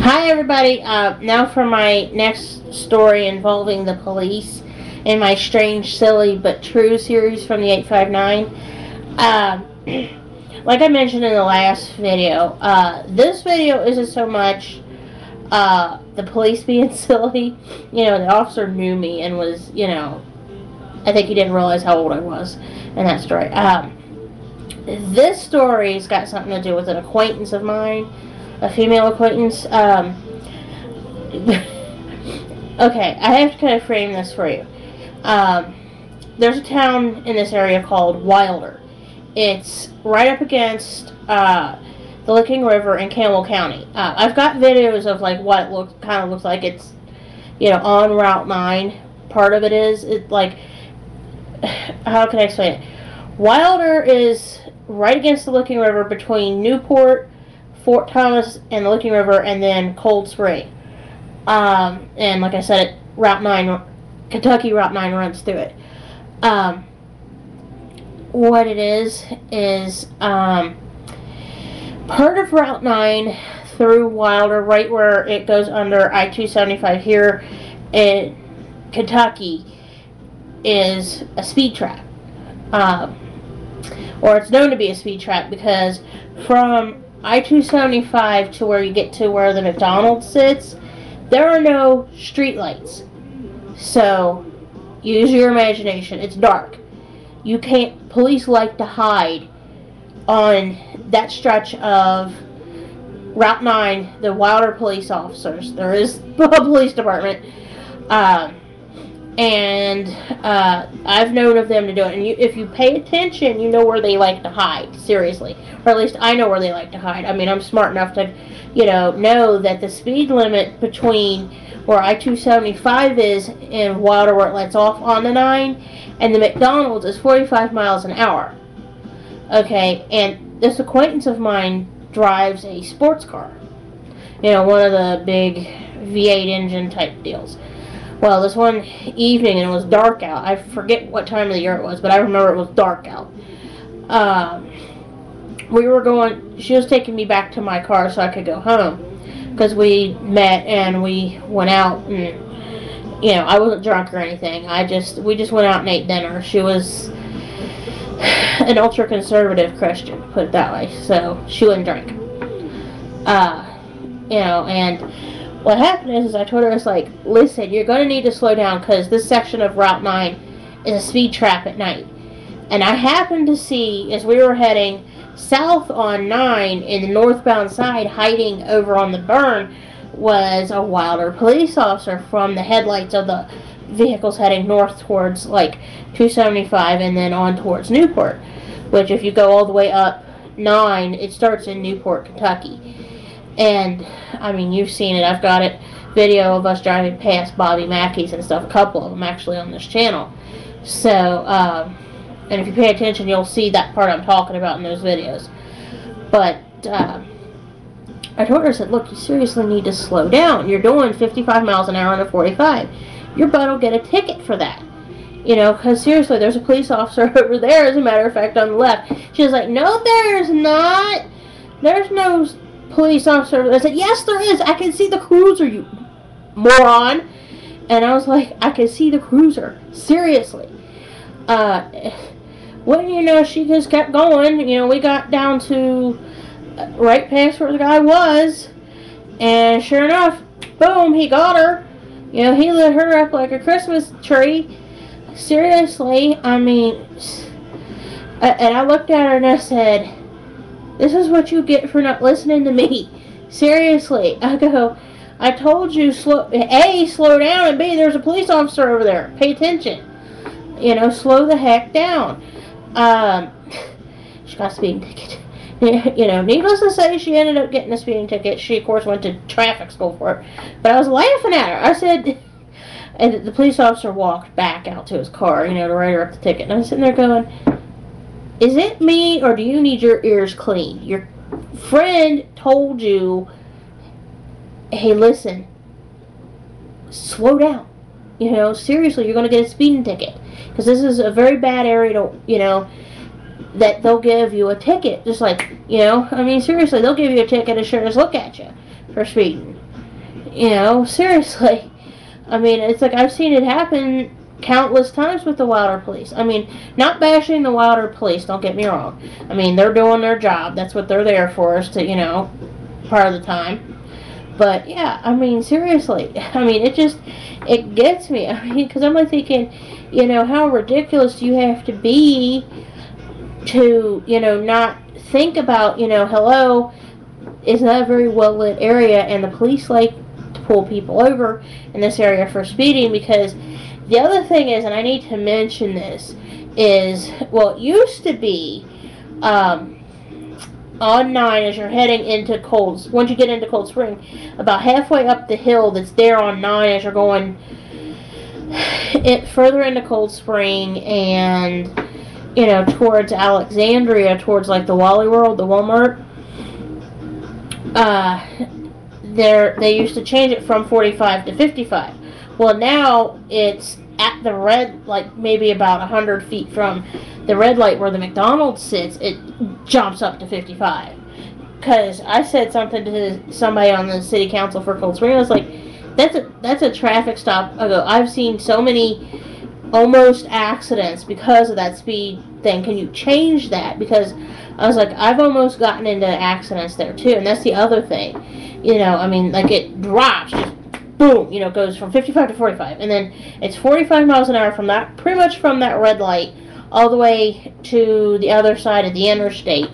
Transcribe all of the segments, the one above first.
Hi everybody, now for my next story involving the police in my Strange, Silly, but True series from the 859. Like I mentioned in the last video, this video isn't so much the police being silly. The officer knew me and was, I think he didn't realize how old I was in that story. This story's got something to do with an acquaintance of mine, a female acquaintance. Okay, I have to kind of frame this for you. There's a town in this area called Wilder. It's right up against the Licking River in Campbell County. I've got videos of like what it kind of looks like. It's on Route 9. Part of it is like, how can I explain it? Wilder is right against the Licking River between Newport, Fort Thomas, and the Licking River, and then Cold Spring. And like I said, Route 9, Kentucky Route 9 runs through it. What it is part of Route 9 through Wilder, right where it goes under I-275 here in Kentucky, is a speed trap. Or it's known to be a speed trap because from I-275 to where you get to where the McDonald's sits, there are no street lights. So, use your imagination. It's dark. You can't, police like to hide on that stretch of Route 9, the Wilder police officers. There is a police department. I've known of them to do it. And if you pay attention, you know where they like to hide, seriously. Or at least I know where they like to hide. I mean, I'm smart enough to, know that the speed limit between where I-275 is in Wilder, where it lets off on the 9, and the McDonald's is 45 miles an hour. Okay, and this acquaintance of mine drives a sports car. One of the big V8 engine type deals. Well, this one evening, and it was dark out. I forget what time of the year it was, but I remember it was dark out. She was taking me back to my car so I could go home. Because we met and we went out and, I wasn't drunk or anything. We just went out and ate dinner. She was an ultra-conservative Christian, put it that way. So, she wouldn't drink. And what happened is I told her, I was like, listen, you're going to need to slow down because this section of Route 9 is a speed trap at night. And I happened to see, as we were heading south on 9 in the northbound side, hiding over on the burn, was a Wilder police officer from the headlights of the vehicles heading north towards, like, 275 and then on towards Newport. Which, if you go all the way up 9, it starts in Newport, Kentucky. And, I mean, you've seen it. I've got it. Video of us driving past Bobby Mackey's and stuff. A couple of them, actually, on this channel. So, and if you pay attention, you'll see that part I'm talking about in those videos. But, I told her, I said, look, you seriously need to slow down. You're doing 55 miles an hour on a 45. Your butt will get a ticket for that. Because seriously, there's a police officer over there, as a matter of fact, on the left. She was like, no, there's not. There's no police officer. I said, yes, there is. I can see the cruiser, you moron. And I was like, I can see the cruiser. Seriously. Wouldn't you know, she just kept going. We got down to right past where the guy was. And sure enough, boom, he got her. He lit her up like a Christmas tree. Seriously, I mean, and I looked at her and I said, this is what you get for not listening to me. Seriously. I go, I told you, slow down, and B, there's a police officer over there. Pay attention. Slow the heck down. She got a speeding ticket. Needless to say, she ended up getting a speeding ticket. She, of course, went to traffic school for it. But I was laughing at her. I said, and the police officer walked back out to his car, to write her up the ticket. And I was sitting there going, is it me, or do you need your ears cleaned? Your friend told you, hey, listen, slow down. Seriously, you're going to get a speeding ticket. Because this is a very bad area to, that they'll give you a ticket. Just like, I mean, seriously, they'll give you a ticket as sure as look at you for speeding. You know, seriously. I mean, it's like I've seen it happen countless times with the Wilder police. I mean, not bashing the Wilder police, don't get me wrong. I mean, they're doing their job. That's what they're there for, is to, you know, part of the time. But, yeah, I mean, seriously. I mean, it gets me. I mean, because I'm like thinking, you know, how ridiculous do you have to be to, you know, not think about, you know, hello, it's not a very well lit area, and the police like to pull people over in this area for speeding. Because the other thing is, and I need to mention this, is, well, it used to be on 9 as you're heading into once you get into Cold Spring, about halfway up the hill that's there on 9 as you're going further into Cold Spring and, you know, towards Alexandria, towards like the Wally World, the Walmart. They used to change it from 45 to 55. Well, now it's at the red, like maybe about 100 feet from the red light where the McDonald's sits, it jumps up to 55. Because I said something to somebody on the city council for Cold Spring. I was like, that's a traffic stop. I go, I've seen so many almost accidents because of that speed thing. Can you change that? Because I was like, I've almost gotten into accidents there too. And that's the other thing. You know, I mean, like it drops, just boom, you know, goes from 55 to 45. And then it's 45 miles an hour from that, pretty much from that red light all the way to the other side of the interstate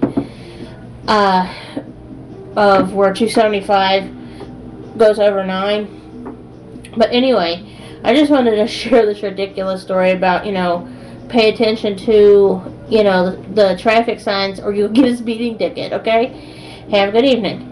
of where 275 goes over 9. But anyway, I just wanted to share this ridiculous story about, you know, pay attention to, you know, the traffic signs or you'll get a speeding ticket, okay? Have a good evening.